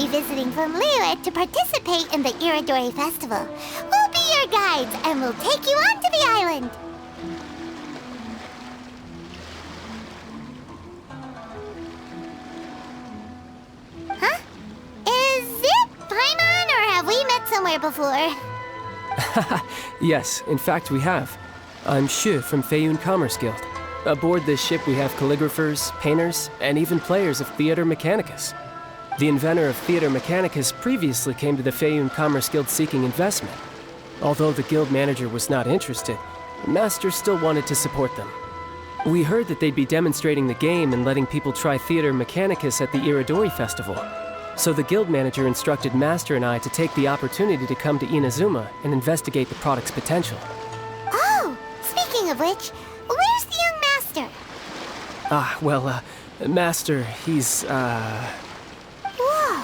be visiting from Liyue to participate in the Iridori Festival. We'll be your guides, and we'll take you onto the island. Huh? Is it Paimon, or have we met somewhere before? Yes, in fact we have. I'm Shu from Feiyun Commerce Guild. Aboard this ship we have calligraphers, painters, and even players of Theater Mechanicus. The inventor of Theater Mechanicus previously came to the Feiyun Commerce Guild seeking investment. Although the guild manager was not interested, Master still wanted to support them. We heard that they'd be demonstrating the game and letting people try Theater Mechanicus at the Iridori Festival. So the guild manager instructed Master and I to take the opportunity to come to Inazuma and investigate the product's potential. Oh, speaking of which, where's the young master? Master, he's, Whoa!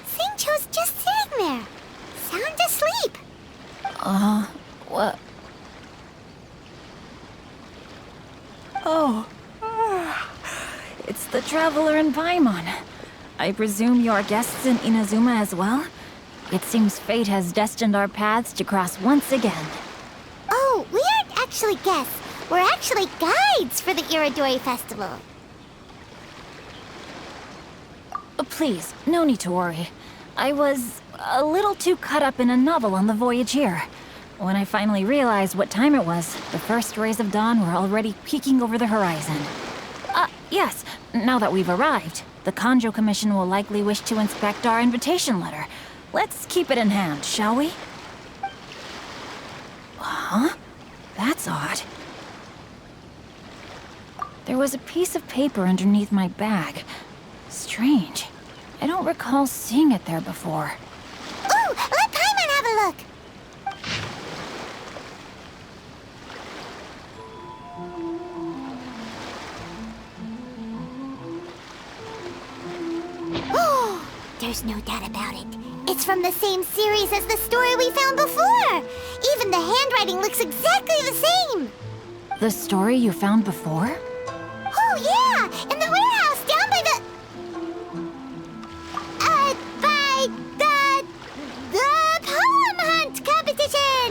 Xingqiu's just sitting there, sound asleep. What? Oh, it's the Traveler and Paimon. I presume you're guests in Inazuma as well? It seems fate has destined our paths to cross once again. Oh, we aren't actually guests. We're actually guides for the Iridori Festival. Please, no need to worry. I was a little too caught up in a novel on the voyage here. When I finally realized what time it was, the first rays of dawn were already peeking over the horizon. Yes, now that we've arrived, the Kanjo Commission will likely wish to inspect our invitation letter. Let's keep it in hand, shall we? Huh? That's odd. There was a piece of paper underneath my bag. Strange. I don't recall seeing it there before. Ooh, let Paimon have a look. Oh, there's no doubt about it. It's from the same series as the story we found before. Even the handwriting looks exactly the same. The story you found before? Oh, yeah! In the warehouse down by the... the poem hunt competition!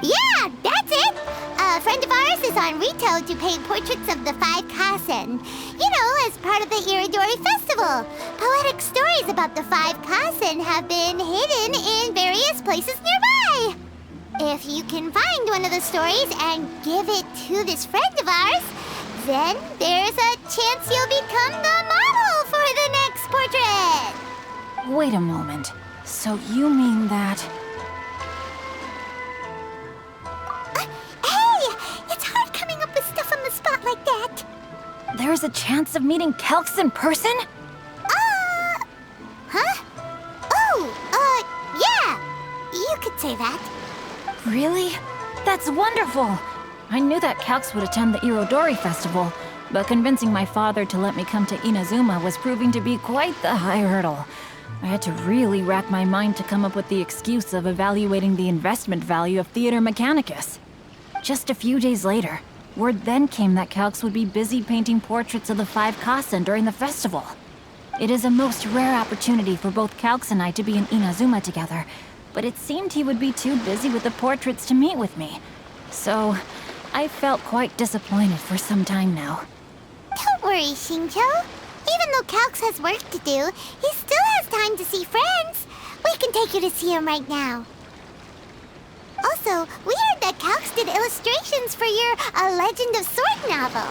Yeah, that's it! A friend of ours is on Rito to paint portraits of the 5 Kasen. You know, as part of the Iridori Festival. Poetic stories about the 5 Kasen have been hidden in various places nearby. If you can find one of the stories and give it to this friend of ours, then there's a chance you'll become the model for the next portrait! Wait a moment. So you mean that... Hey! It's hard coming up with stuff on the spot like that! There's a chance of meeting Calx in person? Huh? Oh, yeah! You could say that. Really? That's wonderful! I knew that Calx would attend the Irodori Festival, but convincing my father to let me come to Inazuma was proving to be quite the high hurdle. I had to really rack my mind to come up with the excuse of evaluating the investment value of Theater Mechanicus. Just a few days later, word then came that Calx would be busy painting portraits of the 5 Kasen during the festival. It is a most rare opportunity for both Calx and I to be in Inazuma together, but it seemed he would be too busy with the portraits to meet with me. So, I felt quite disappointed for some time now. Don't worry, Xingqiu. Even though Calx has work to do, he still has time to see friends. We can take you to see him right now. Also, we heard that Calx did illustrations for your A Legend of Sword novel.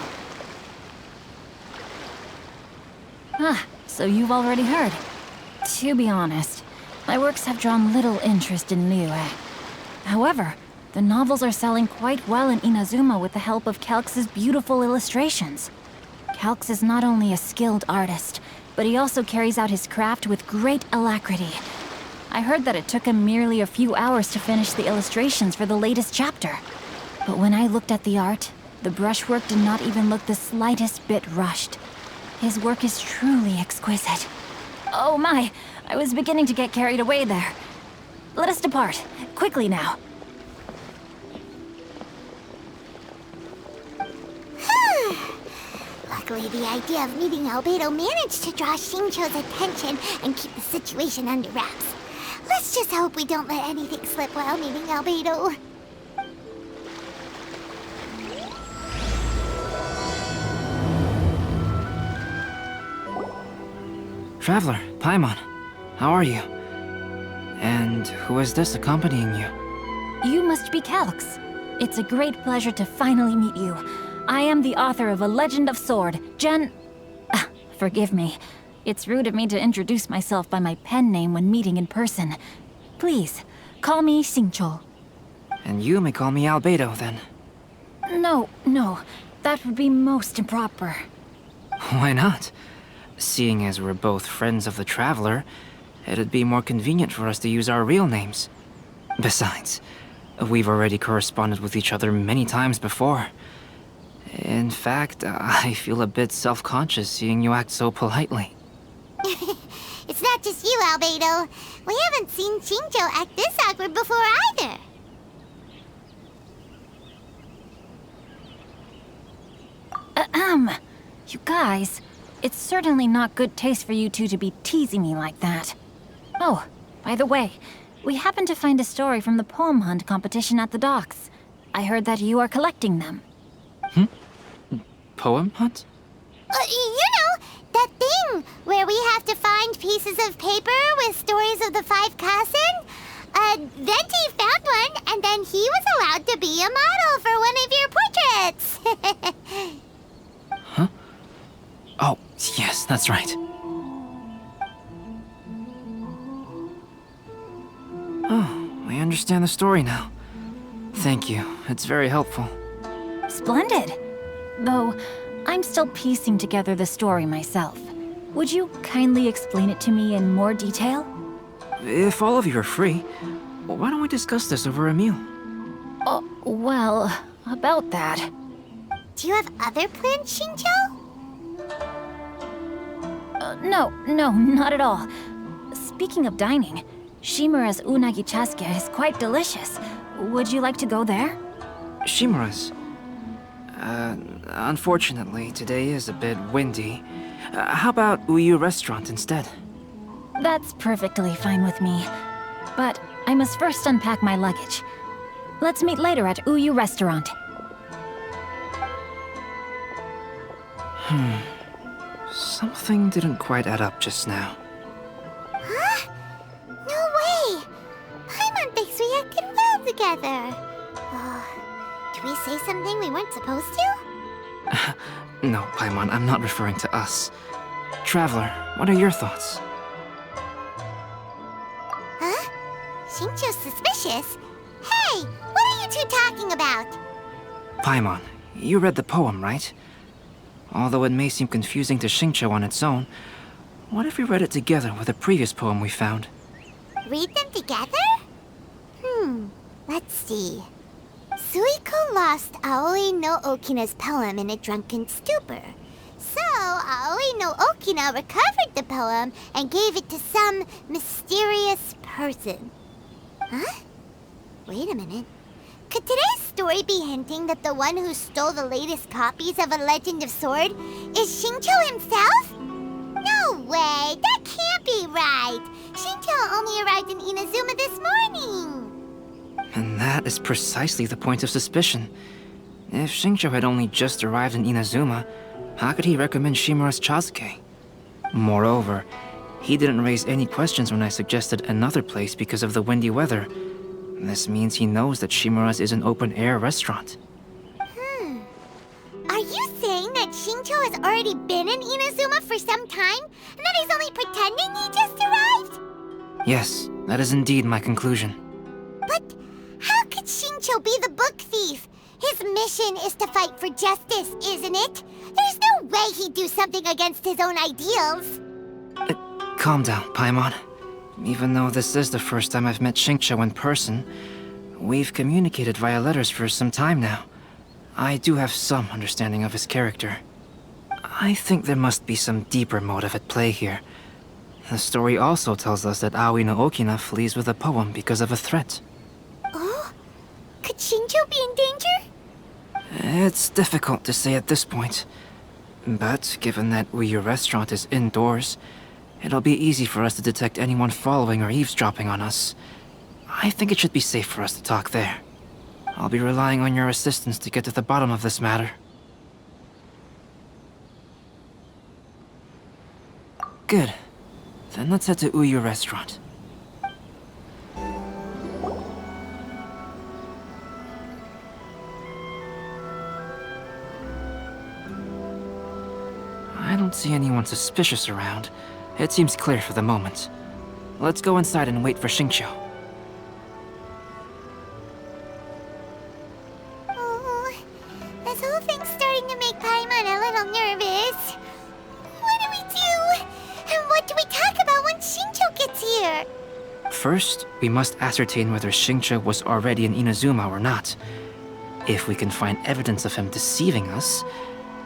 So you've already heard. To be honest, my works have drawn little interest in Liyue. However, the novels are selling quite well in Inazuma with the help of Calx's beautiful illustrations. Calx is not only a skilled artist, but he also carries out his craft with great alacrity. I heard that it took him merely a few hours to finish the illustrations for the latest chapter. But when I looked at the art, the brushwork did not even look the slightest bit rushed. His work is truly exquisite. Oh my, I was beginning to get carried away there. Let us depart, quickly now. Luckily, the idea of meeting Albedo managed to draw Xingqiu's attention and keep the situation under wraps. Let's just hope we don't let anything slip while meeting Albedo. Traveler, Paimon, how are you? And who is this accompanying you? You must be Calx. It's a great pleasure to finally meet you. I am the author of A Legend of Sword, Forgive me. It's rude of me to introduce myself by my pen name when meeting in person. Please, call me Xingqiu. And you may call me Albedo, then. No, that would be most improper. Why not? Seeing as we're both friends of the Traveler, it'd be more convenient for us to use our real names. Besides, we've already corresponded with each other many times before. In fact, I feel a bit self-conscious seeing you act so politely. It's not just you, Albedo. We haven't seen Xingqiu act this awkward before either. You guys, it's certainly not good taste for you two to be teasing me like that. Oh, by the way, we happened to find a story from the poem hunt competition at the docks. I heard that you are collecting them. Poem hunt? You know, that thing where we have to find pieces of paper with stories of the 5 Kassen? Venti found one, and then he was allowed to be a model for one of your portraits. Huh? Oh, yes, that's right. Oh, I understand the story now. Thank you. It's very helpful. Splendid! Though, I'm still piecing together the story myself. Would you kindly explain it to me in more detail? If all of you are free, why don't we discuss this over a meal? Oh, well, about that. Do you have other plans, Xingqiu? No, not at all. Speaking of dining, Shimura's unagi chasuke is quite delicious. Would you like to go there? Shimura's. Unfortunately, today is a bit windy. How about Uyu Restaurant instead? That's perfectly fine with me. But I must first unpack my luggage. Let's meet later at Uyu Restaurant. Something didn't quite add up just now. Huh? No way! Paimon thinks we acted well together. Did we say something we weren't supposed to? No, Paimon, I'm not referring to us. Traveler, what are your thoughts? Huh? Xingqiu's suspicious? Hey, what are you two talking about? Paimon, you read the poem, right? Although it may seem confusing to Xingqiu on its own, what if we read it together with a previous poem we found? Read them together? Let's see. Suiko lost Aoi no Okina's poem in a drunken stupor. So, Aoi no Okina recovered the poem and gave it to some mysterious person. Huh? Wait a minute. Could today's story be hinting that the one who stole the latest copies of A Legend of Sword is Xingqiu himself? No way! That can't be right! Xingqiu only arrived in Inazuma this morning! And that is precisely the point of suspicion. If Xingqiu had only just arrived in Inazuma, how could he recommend Shimura's chasuke? Moreover, he didn't raise any questions when I suggested another place because of the windy weather. This means he knows that Shimura's is an open-air restaurant. Are you saying that Xingqiu has already been in Inazuma for some time? And that he's only pretending he just arrived? Yes, that is indeed my conclusion. But how could Xingqiu be the book thief? His mission is to fight for justice, isn't it? There's no way he'd do something against his own ideals. Calm down, Paimon. Even though this is the first time I've met Xingqiu in person, we've communicated via letters for some time now. I do have some understanding of his character. I think there must be some deeper motive at play here. The story also tells us that Aoi no Okina flees with a poem because of a threat. Oh? Could Xingqiu be in danger? It's difficult to say at this point. But given that Uyu Restaurant is indoors, it'll be easy for us to detect anyone following or eavesdropping on us. I think it should be safe for us to talk there. I'll be relying on your assistance to get to the bottom of this matter. Good. Then let's head to Uyu Restaurant. I don't see anyone suspicious around. It seems clear for the moment. Let's go inside and wait for Xingqiu. Oh, this whole thing's starting to make Paimon a little nervous. What do we do? And what do we talk about when Xingqiu gets here? First, we must ascertain whether Xingqiu was already in Inazuma or not. If we can find evidence of him deceiving us,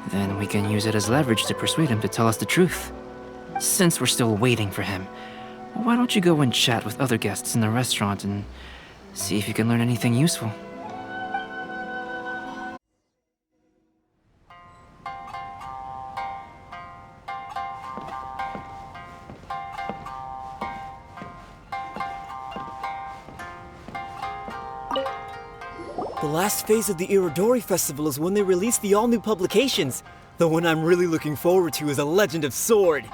then we can use it as leverage to persuade him to tell us the truth. Since we're still waiting for him, why don't you go and chat with other guests in the restaurant and see if you can learn anything useful? The last phase of the Irodori Festival is when they release the all-new publications. The one I'm really looking forward to is A Legend of Sword.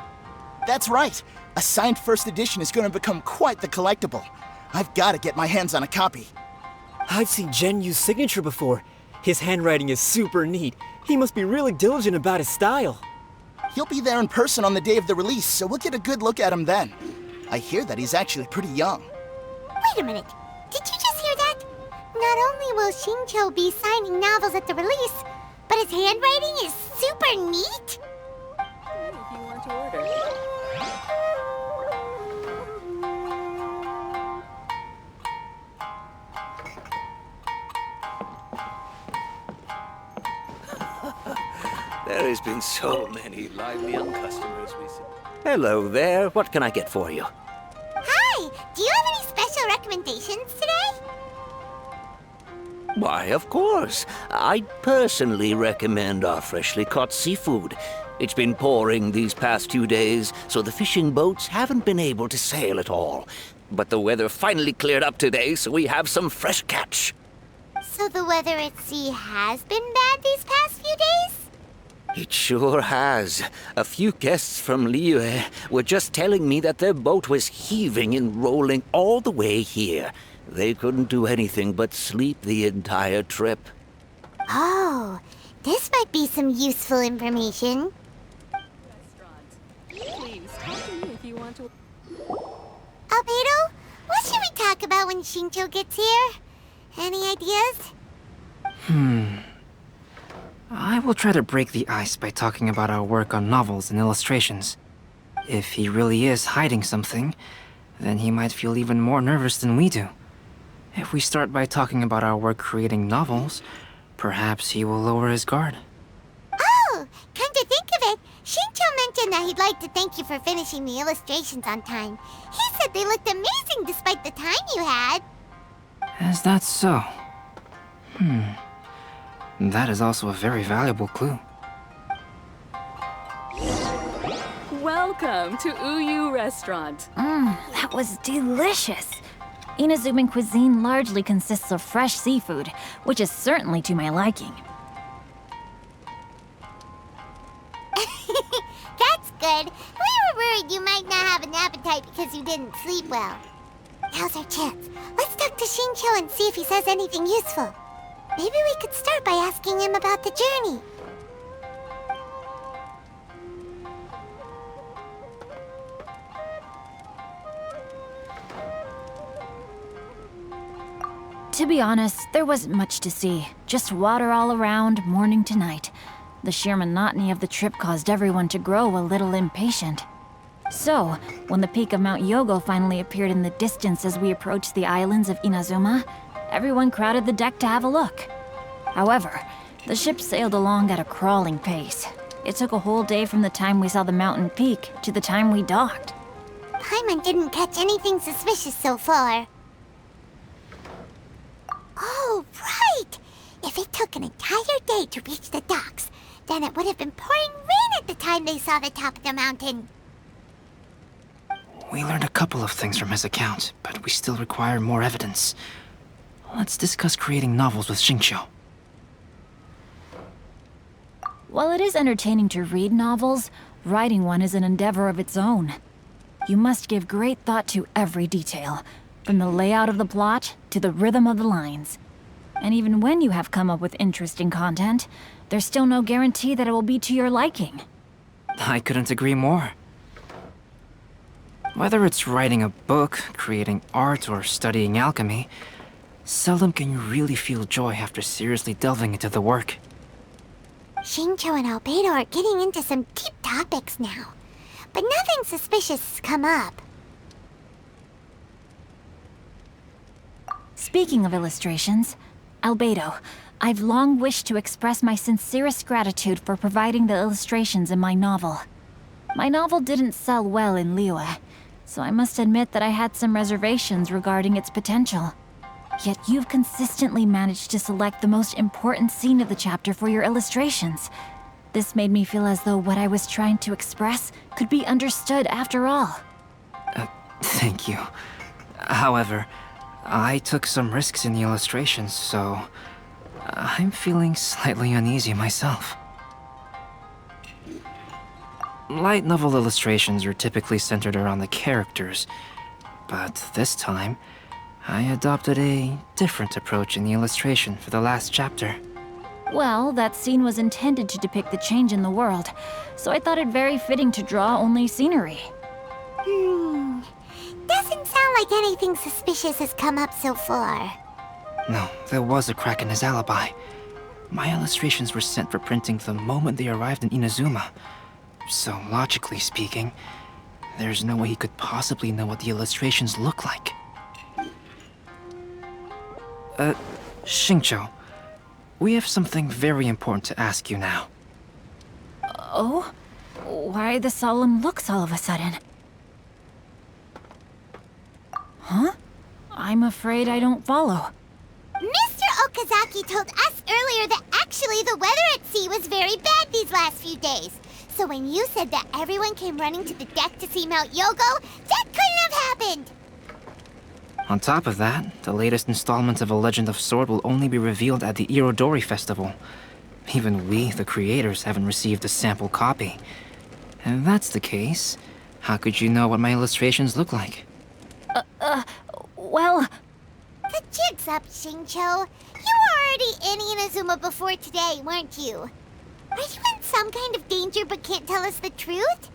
That's right. A signed first edition is going to become quite the collectible. I've got to get my hands on a copy. I've seen Genyu's signature before. His handwriting is super neat. He must be really diligent about his style. He'll be there in person on the day of the release, so we'll get a good look at him then. I hear that he's actually pretty young. Wait a minute. Did you just hear that? Not only will Xingqiu be signing novels at the release, but his handwriting is super neat? If you want to order. There has been so many lively young customers recently. Hello there. What can I get for you? Hi! Do you have any special recommendations today? Why, of course. I'd personally recommend our freshly caught seafood. It's been pouring these past 2 days, so the fishing boats haven't been able to sail at all. But the weather finally cleared up today, so we have some fresh catch. So the weather at sea has been bad these past few days? It sure has. A few guests from Liyue were just telling me that their boat was heaving and rolling all the way here. They couldn't do anything but sleep the entire trip. Oh, this might be some useful information. Please talk to me if you want to. Albedo, what should we talk about when Xingqiu gets here? Any ideas? I will try to break the ice by talking about our work on novels and illustrations. If he really is hiding something, then he might feel even more nervous than we do. If we start by talking about our work creating novels, perhaps he will lower his guard. Oh, come to think of it, Xingqiu mentioned that he'd like to thank you for finishing the illustrations on time. He said they looked amazing despite the time you had. Is that so? That is also a very valuable clue. Welcome to Uyu Restaurant. That was delicious. Inazuman cuisine largely consists of fresh seafood, which is certainly to my liking. That's good. We were worried you might not have an appetite because you didn't sleep well. Now's our chance. Let's talk to Xingqiu and see if he says anything useful. Maybe we could start by asking him about the journey. To be honest, there wasn't much to see. Just water all around, morning to night. The sheer monotony of the trip caused everyone to grow a little impatient. So, when the peak of Mount Yogo finally appeared in the distance as we approached the islands of Inazuma, everyone crowded the deck to have a look. However, the ship sailed along at a crawling pace. It took a whole day from the time we saw the mountain peak to the time we docked. Paimon didn't catch anything suspicious so far. Oh, right! If it took an entire day to reach the docks, then it would have been pouring rain at the time they saw the top of the mountain. We learned a couple of things from his account, but we still require more evidence. Let's discuss creating novels with Xingqiu. While it is entertaining to read novels, writing one is an endeavor of its own. You must give great thought to every detail, from the layout of the plot to the rhythm of the lines. And even when you have come up with interesting content, there's still no guarantee that it will be to your liking. I couldn't agree more. Whether it's writing a book, creating art, or studying alchemy, seldom can you really feel joy after seriously delving into the work. Xingqiu and Albedo are getting into some deep topics now, but nothing suspicious has come up. Speaking of illustrations, Albedo, I've long wished to express my sincerest gratitude for providing the illustrations in my novel. My novel didn't sell well in Liyue, so I must admit that I had some reservations regarding its potential. Yet you've consistently managed to select the most important scene of the chapter for your illustrations. This made me feel as though what I was trying to express could be understood after all. Thank you. However, I took some risks in the illustrations, so I'm feeling slightly uneasy myself. Light novel illustrations are typically centered around the characters, but this time, I adopted a different approach in the illustration for the last chapter. Well, that scene was intended to depict the change in the world, so I thought it very fitting to draw only scenery. Doesn't sound like anything suspicious has come up so far. No, there was a crack in his alibi. My illustrations were sent for printing the moment they arrived in Inazuma. So, logically speaking, there's no way he could possibly know what the illustrations look like. Xingqiu, we have something very important to ask you now. Oh? Why the solemn looks all of a sudden? Huh? I'm afraid I don't follow. Mr. Okazaki told us earlier that actually the weather at sea was very bad these last few days. So when you said that everyone came running to the deck to see Mount Yogo, that couldn't have happened! On top of that, the latest installment of A Legend of Sword will only be revealed at the Irodori Festival. Even we, the creators, haven't received a sample copy. And if that's the case, how could you know what my illustrations look like? Well... The jig's up, Xingqiu. You were already in Inazuma before today, weren't you? Are you in some kind of danger but can't tell us the truth?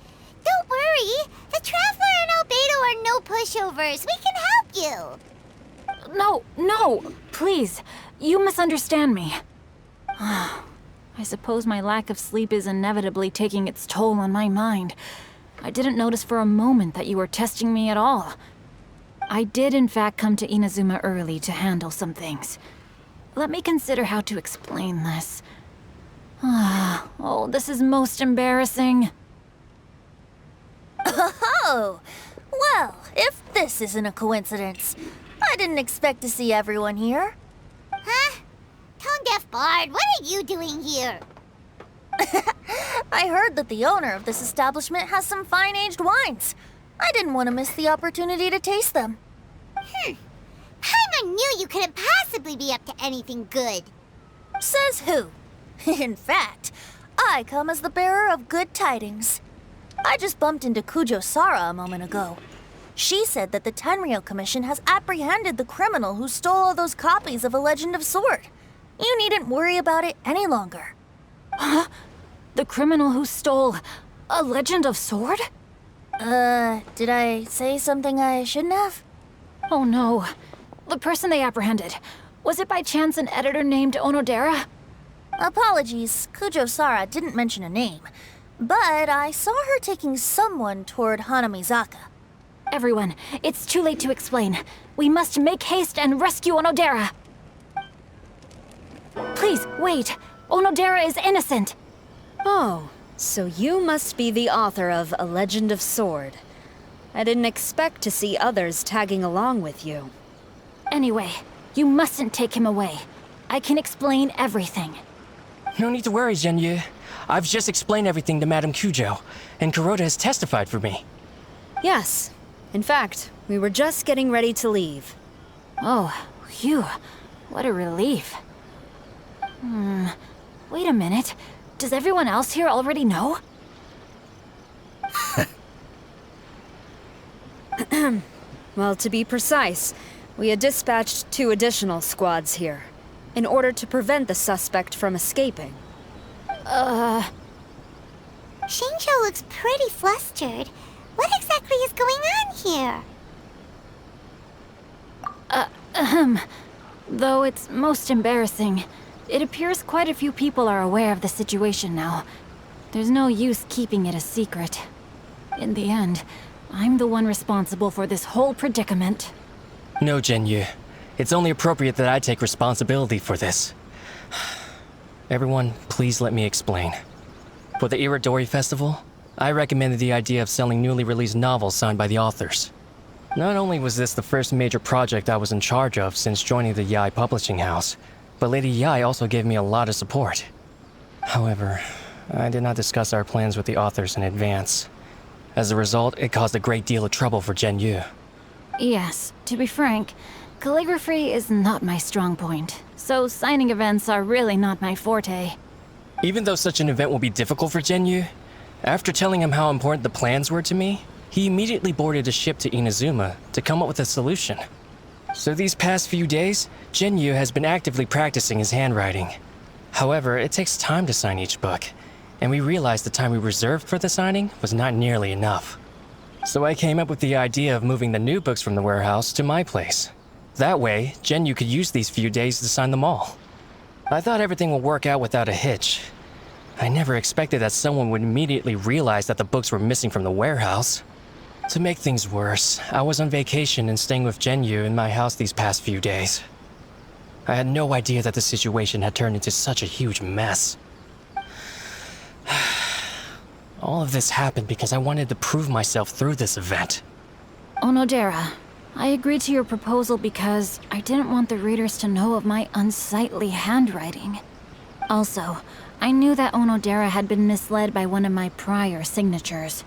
Don't worry. The Traveler and Albedo are no pushovers. We can help you. No, please. You misunderstand me. I suppose my lack of sleep is inevitably taking its toll on my mind. I didn't notice for a moment that you were testing me at all. I did in fact come to Inazuma early to handle some things. Let me consider how to explain this. Oh, this is most embarrassing. Oh, well, if this isn't a coincidence, I didn't expect to see everyone here. Huh? Tone-deaf Bard, what are you doing here? I heard that the owner of this establishment has some fine-aged wines. I didn't want to miss the opportunity to taste them. Paimon knew you couldn't possibly be up to anything good. Says who? In fact, I come as the bearer of good tidings. I just bumped into Kujo Sara a moment ago. She said that the Tenryou Commission has apprehended the criminal who stole all those copies of A Legend of Sword. You needn't worry about it any longer. Huh? The criminal who stole A Legend of Sword? Did I say something I shouldn't have? Oh no. The person they apprehended. Was it by chance an editor named Onodera? Apologies, Kujo Sara didn't mention a name. But I saw her taking someone toward Hanamizaka. Everyone, it's too late to explain. We must make haste and rescue Onodera. Please, wait. Onodera is innocent. Oh, so you must be the author of A Legend of Sword. I didn't expect to see others tagging along with you. Anyway, you mustn't take him away. I can explain everything. No need to worry, Zhenyu. I've just explained everything to Madame Kujo, and Kuroda has testified for me. Yes. In fact, we were just getting ready to leave. Oh, phew. What a relief. Wait a minute. Does everyone else here already know? Well, to be precise, we had dispatched 2 additional squads here, in order to prevent the suspect from escaping. Xingqiu looks pretty flustered. What exactly is going on here? Though it's most embarrassing, it appears quite a few people are aware of the situation now. There's no use keeping it a secret. In the end, I'm the one responsible for this whole predicament. No, Jinyu. It's only appropriate that I take responsibility for this. Everyone, please let me explain. For the Irodori Festival, I recommended the idea of selling newly released novels signed by the authors. Not only was this the first major project I was in charge of since joining the Yae Publishing House, but Lady Yae also gave me a lot of support. However, I did not discuss our plans with the authors in advance. As a result, it caused a great deal of trouble for Jinyu. Yes, to be frank, calligraphy is not my strong point, so signing events are really not my forte. Even though such an event will be difficult for Jinyu, after telling him how important the plans were to me, he immediately boarded a ship to Inazuma to come up with a solution. So these past few days, Jinyu has been actively practicing his handwriting. However, it takes time to sign each book, and we realized the time we reserved for the signing was not nearly enough. So I came up with the idea of moving the new books from the warehouse to my place. That way, Jinyu could use these few days to sign them all. I thought everything would work out without a hitch. I never expected that someone would immediately realize that the books were missing from the warehouse. To make things worse, I was on vacation and staying with Jinyu in my house these past few days. I had no idea that the situation had turned into such a huge mess. All of this happened because I wanted to prove myself through this event. Onodera, I agreed to your proposal because I didn't want the readers to know of my unsightly handwriting. Also, I knew that Onodera had been misled by one of my prior signatures.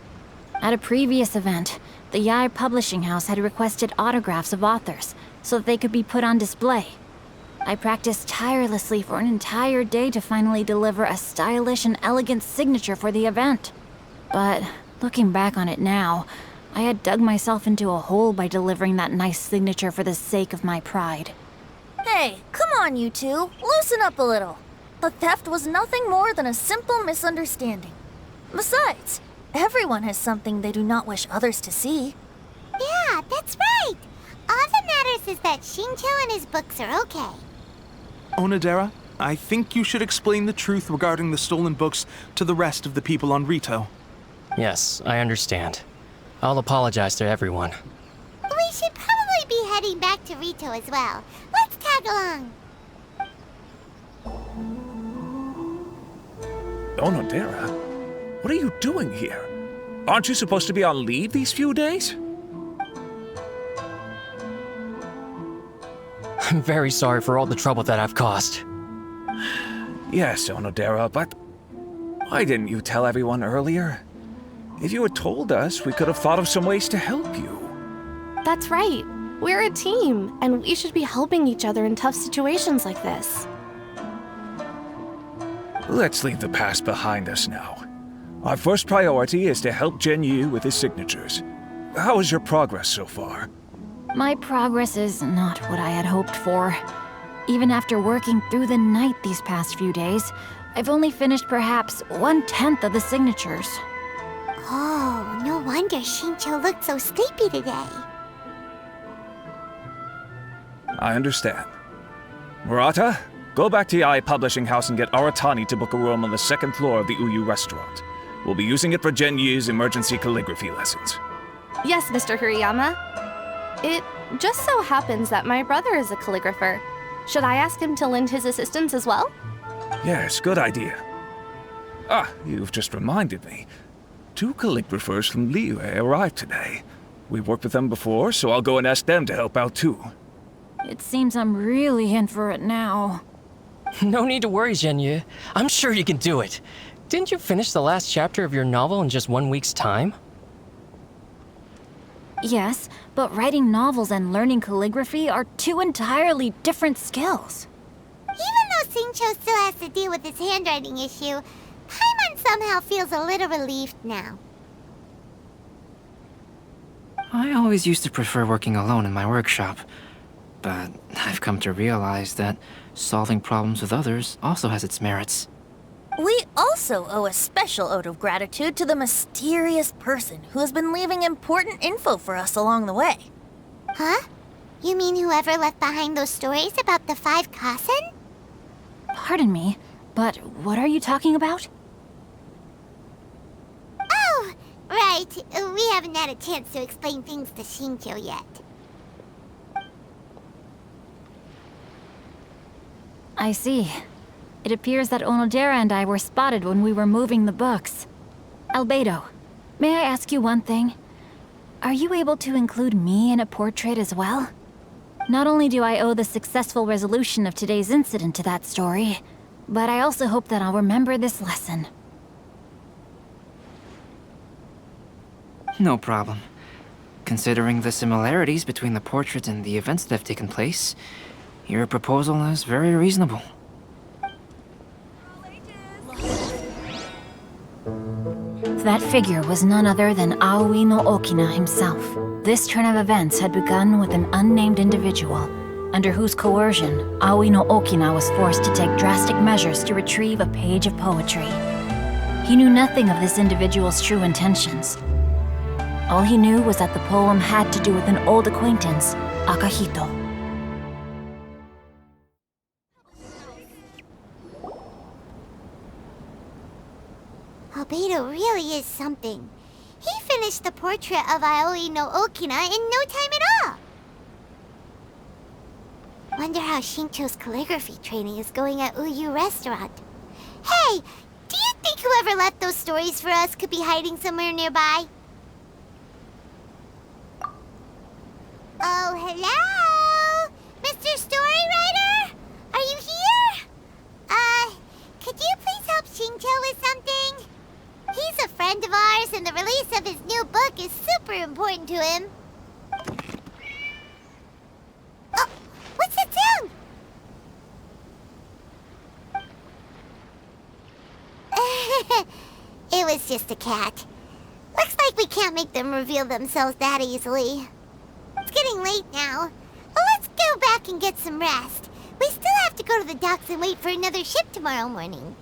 At a previous event, the Yae Publishing House had requested autographs of authors so that they could be put on display. I practiced tirelessly for an entire day to finally deliver a stylish and elegant signature for the event. But looking back on it now, I had dug myself into a hole by delivering that nice signature for the sake of my pride. Hey, come on, you two. Loosen up a little. The theft was nothing more than a simple misunderstanding. Besides, everyone has something they do not wish others to see. Yeah, that's right. All that matters is that Xingqiu and his books are okay. Onodera, I think you should explain the truth regarding the stolen books to the rest of the people on Rito. Yes, I understand. I'll apologize to everyone. We should probably be heading back to Rito as well. Let's tag along. Onodera, what are you doing here? Aren't you supposed to be on leave these few days? I'm very sorry for all the trouble that I've caused. Yes, Onodera, but why didn't you tell everyone earlier? If you had told us, we could have thought of some ways to help you. That's right. We're a team, and we should be helping each other in tough situations like this. Let's leave the past behind us now. Our first priority is to help Jinyu with his signatures. How is your progress so far? My progress is not what I had hoped for. Even after working through the night these past few days, I've only finished perhaps 1/10 of the signatures. Oh, no wonder Xingqiu looked so sleepy today. I understand. Murata, go back to Yae Publishing House and get Aratani to book a room on the second floor of the Uyu restaurant. We'll be using it for Jinyu's emergency calligraphy lessons. Yes, Mr. Hirayama. It just so happens that my brother is a calligrapher. Should I ask him to lend his assistance as well? Yes, good idea. Ah, you've just reminded me. 2 calligraphers from Liyue arrived today. We've worked with them before, so I'll go and ask them to help out too. It seems I'm really in for it now. No need to worry, Jinyu. I'm sure you can do it. Didn't you finish the last chapter of your novel in just 1 week's time? Yes, but writing novels and learning calligraphy are two entirely different skills. Even though Xingqiu still has to deal with his handwriting issue, Paimon somehow feels a little relieved now. I always used to prefer working alone in my workshop, but I've come to realize that solving problems with others also has its merits. We also owe a special ode of gratitude to the mysterious person who has been leaving important info for us along the way. Huh? You mean whoever left behind those stories about the 5 Kasen? Pardon me, but what are you talking about? Oh, right. We haven't had a chance to explain things to Xingqiu yet. I see. It appears that Onodera and I were spotted when we were moving the books. Albedo, may I ask you one thing? Are you able to include me in a portrait as well? Not only do I owe the successful resolution of today's incident to that story, but I also hope that I'll remember this lesson. No problem. Considering the similarities between the portrait and the events that have taken place, your proposal is very reasonable. That figure was none other than Aoi no Okina himself. This turn of events had begun with an unnamed individual, under whose coercion, Aoi no Okina was forced to take drastic measures to retrieve a page of poetry. He knew nothing of this individual's true intentions. All he knew was that the poem had to do with an old acquaintance, Akahito. Albedo really is something. He finished the portrait of Aoi no Okina in no time at all. Wonder how Xingqiu's calligraphy training is going at Uyu Restaurant. Hey, do you think whoever left those stories for us could be hiding somewhere nearby? Oh, hello? Mr. Storywriter? Are you here? Could you please help Xingqiu with something? He's a friend of ours, and the release of his new book is super important to him. Oh, what's that sound? It was just a cat. Looks like we can't make them reveal themselves that easily. It's getting late now. Well, let's go back and get some rest. We still have to go to the docks and wait for another ship tomorrow morning.